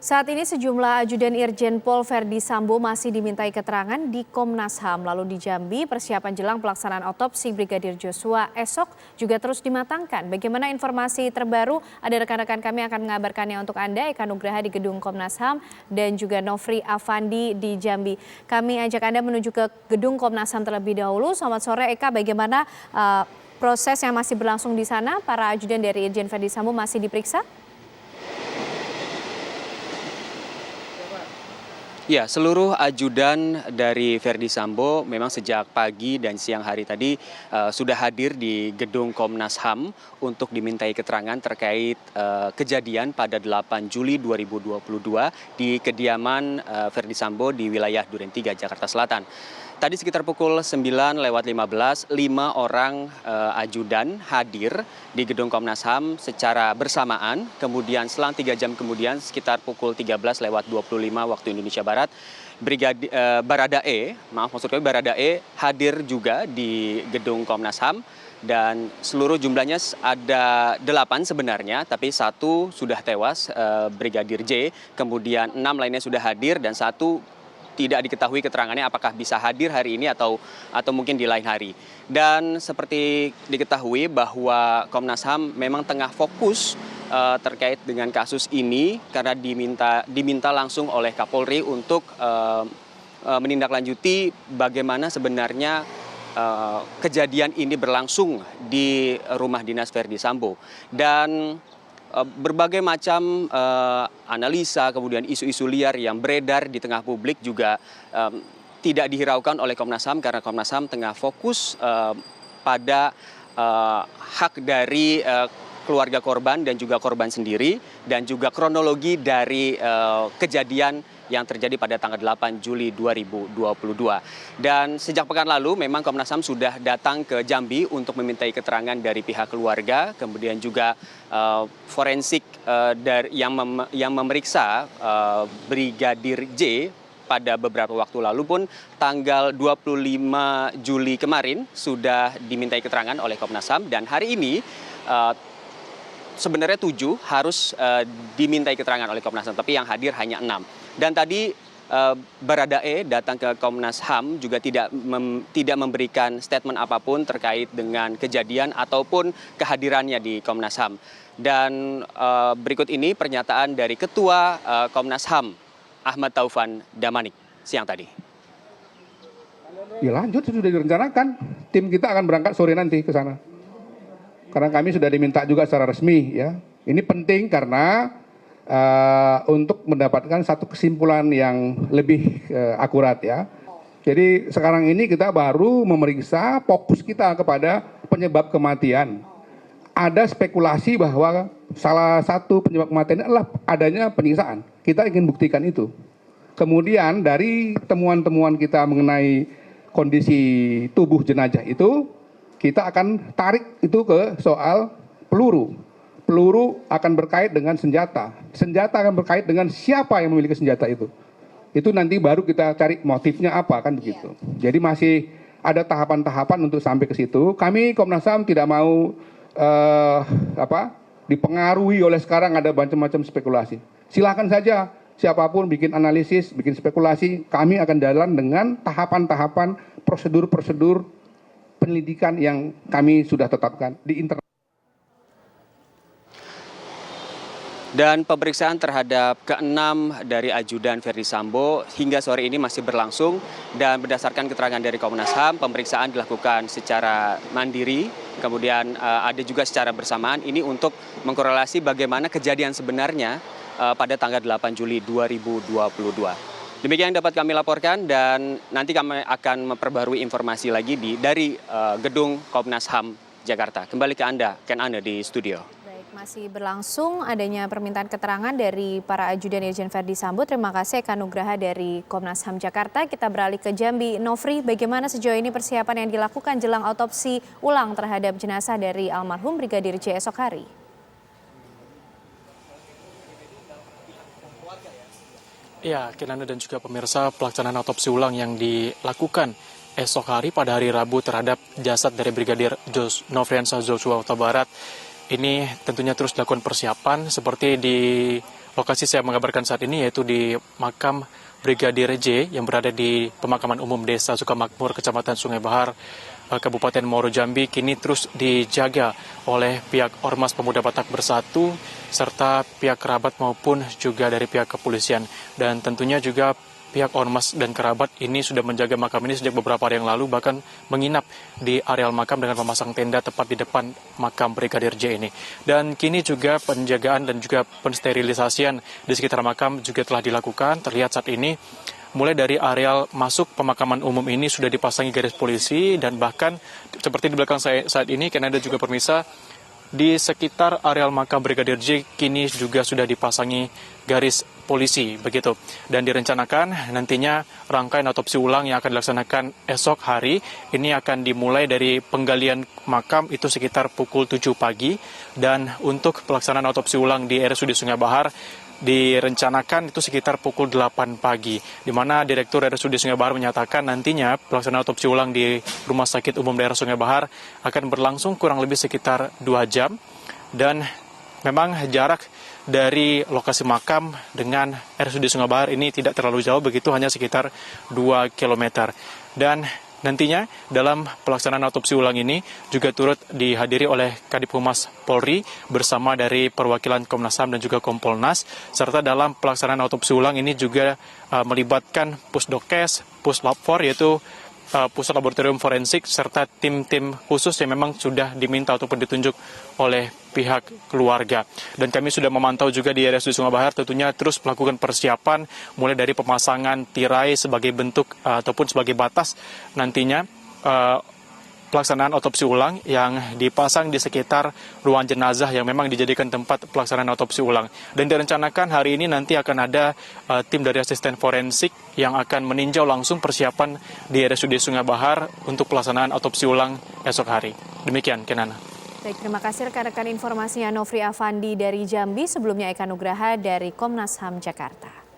Saat ini sejumlah ajudan Irjen Pol Verdi Sambo masih dimintai keterangan di Komnas HAM. Lalu di Jambi, persiapan jelang pelaksanaan otopsi Brigadir Joshua esok juga terus dimatangkan. Bagaimana informasi terbaru? Ada rekan-rekan kami akan mengabarkannya untuk Anda, Eka Nugraha di Gedung Komnas HAM dan juga Nofri Afandi di Jambi. Kami ajak Anda menuju ke Gedung Komnas HAM terlebih dahulu. Selamat sore Eka, bagaimana proses yang masih berlangsung di sana? Para ajudan dari Irjen Verdi Sambo masih diperiksa? Ya, seluruh ajudan dari Verdi Sambo memang sejak pagi dan siang hari tadi sudah hadir di Gedung Komnas HAM untuk dimintai keterangan terkait kejadian pada 8 Juli 2022 di kediaman Verdi Sambo di wilayah Duren 3, Jakarta Selatan. Tadi sekitar pukul 9:15, 5 orang ajudan hadir di Gedung Komnas HAM secara bersamaan. Kemudian selang 3 jam kemudian sekitar pukul 13:25 waktu Indonesia Barat, Baradae hadir juga di Gedung Komnas HAM. Dan seluruh jumlahnya ada 8 sebenarnya, tapi 1 sudah tewas, Brigadir J. Kemudian 6 lainnya sudah hadir dan 1 tidak diketahui keterangannya apakah bisa hadir hari ini atau mungkin di lain hari. Dan seperti diketahui bahwa Komnas HAM memang tengah fokus terkait dengan kasus ini karena diminta langsung oleh Kapolri untuk menindaklanjuti bagaimana sebenarnya kejadian ini berlangsung di rumah dinas Verdi Sambo. Dan berbagai macam analisa, kemudian isu-isu liar yang beredar di tengah publik juga tidak dihiraukan oleh Komnas HAM karena Komnas HAM tengah fokus pada hak dari keluarga korban dan juga korban sendiri dan juga kronologi dari kejadian yang terjadi pada tanggal 8 Juli 2022. Dan sejak pekan lalu memang Komnas HAM sudah datang ke Jambi untuk memintai keterangan dari pihak keluarga, kemudian juga forensik yang memeriksa Brigadir J pada beberapa waktu lalu pun tanggal 25 Juli kemarin sudah dimintai keterangan oleh Komnas HAM dan hari ini sebenarnya 7 harus dimintai keterangan oleh Komnas HAM, tapi yang hadir hanya 6. Dan tadi Baradae datang ke Komnas HAM juga tidak memberikan statement apapun terkait dengan kejadian ataupun kehadirannya di Komnas HAM. Dan berikut ini pernyataan dari Ketua Komnas HAM, Ahmad Taufan Damanik, siang tadi. Ya lanjut, sudah direncanakan. Tim kita akan berangkat sore nanti ke sana. Karena kami sudah diminta juga secara resmi ya. Ini penting karena untuk mendapatkan satu kesimpulan yang lebih akurat ya. Jadi sekarang ini kita baru memeriksa, fokus kita kepada penyebab kematian. Ada spekulasi bahwa salah satu penyebab kematian adalah adanya penyiksaan. Kita ingin buktikan itu. Kemudian dari temuan-temuan kita mengenai kondisi tubuh jenazah itu, kita akan tarik itu ke soal peluru. Peluru akan berkait dengan senjata. Senjata akan berkait dengan siapa yang memiliki senjata itu. Itu nanti baru kita cari motifnya apa, kan begitu. Jadi masih ada tahapan-tahapan untuk sampai ke situ. Kami Komnas HAM tidak mau dipengaruhi oleh sekarang ada macam-macam spekulasi. Silakan saja siapapun bikin analisis, bikin spekulasi. Kami akan jalan dengan tahapan-tahapan, prosedur-prosedur penyelidikan yang kami sudah tetapkan di internal. Dan pemeriksaan terhadap ke-6 dari ajudan Verdi Sambo hingga sore ini masih berlangsung dan berdasarkan keterangan dari Komnas HAM, pemeriksaan dilakukan secara mandiri, kemudian ada juga secara bersamaan ini untuk mengkorelasi bagaimana kejadian sebenarnya pada tanggal 8 Juli 2022. Demikian yang dapat kami laporkan dan nanti kami akan memperbarui informasi lagi dari Gedung Komnas HAM Jakarta. Kembali ke Anda, Ken Anda di studio. Masih berlangsung adanya permintaan keterangan dari para ajudan Irjen Verdi Sambo. Terima kasih Eka Nugraha dari Komnas HAM Jakarta. Kita beralih ke Jambi. Nofri, bagaimana sejauh ini persiapan yang dilakukan jelang otopsi ulang terhadap jenazah dari almarhum Brigadir J esok hari? Ya, Kinanda dan juga pemirsa, pelaksanaan otopsi ulang yang dilakukan esok hari pada hari Rabu terhadap jasad dari Brigadir Nofriansah Joshua Huta Barat ini tentunya terus dilakukan persiapan seperti di lokasi saya mengabarkan saat ini yaitu di makam Brigadir J yang berada di pemakaman umum Desa Sukamakmur, Kecamatan Sungai Bahar, Kabupaten Muaro Jambi, kini terus dijaga oleh pihak Ormas Pemuda Batak Bersatu serta pihak kerabat maupun juga dari pihak kepolisian. Dan tentunya juga pihak Ormas dan kerabat ini sudah menjaga makam ini sejak beberapa hari yang lalu, bahkan menginap di areal makam dengan memasang tenda tepat di depan makam Brigadir J ini. Dan kini juga penjagaan dan juga pensterilisasian di sekitar makam juga telah dilakukan. Terlihat saat ini mulai dari areal masuk pemakaman umum ini sudah dipasangi garis polisi, dan bahkan seperti di belakang saya saat ini, karena ada juga pemirsa, di sekitar areal makam Brigadir J kini juga sudah dipasangi garis polisi begitu. Dan direncanakan nantinya rangkaian otopsi ulang yang akan dilaksanakan esok hari ini akan dimulai dari penggalian makam itu sekitar pukul 7 pagi, dan untuk pelaksanaan otopsi ulang di RSUD Sungai Bahar direncanakan itu sekitar pukul 8 pagi, di mana Direktur RSUD Sungai Bahar menyatakan nantinya pelaksanaan otopsi ulang di Rumah Sakit Umum Daerah Sungai Bahar akan berlangsung kurang lebih sekitar 2 jam, dan memang jarak dari lokasi makam dengan RSUD Sungai Bahar ini tidak terlalu jauh begitu, hanya sekitar 2 km. Dan nantinya dalam pelaksanaan otopsi ulang ini juga turut dihadiri oleh Kadif Humas Polri bersama dari perwakilan Komnas HAM dan juga Kompolnas, serta dalam pelaksanaan otopsi ulang ini juga melibatkan Pusdokes, Puslab4 yaitu Pusat Laboratorium Forensik, serta tim-tim khusus yang memang sudah diminta ataupun ditunjuk oleh pihak keluarga. Dan kami sudah memantau juga di RSUD Sungai Bahar tentunya terus melakukan persiapan mulai dari pemasangan tirai sebagai bentuk ataupun sebagai batas nantinya pelaksanaan otopsi ulang yang dipasang di sekitar ruang jenazah yang memang dijadikan tempat pelaksanaan otopsi ulang. Dan direncanakan hari ini nanti akan ada tim dari asisten forensik yang akan meninjau langsung persiapan di RSUD Sungai Bahar untuk pelaksanaan otopsi ulang esok hari. Demikian, Kenana. Baik, terima kasih rekan-rekan informasinya Nofri Afandi dari Jambi, sebelumnya Eka Nugraha dari Komnas HAM Jakarta.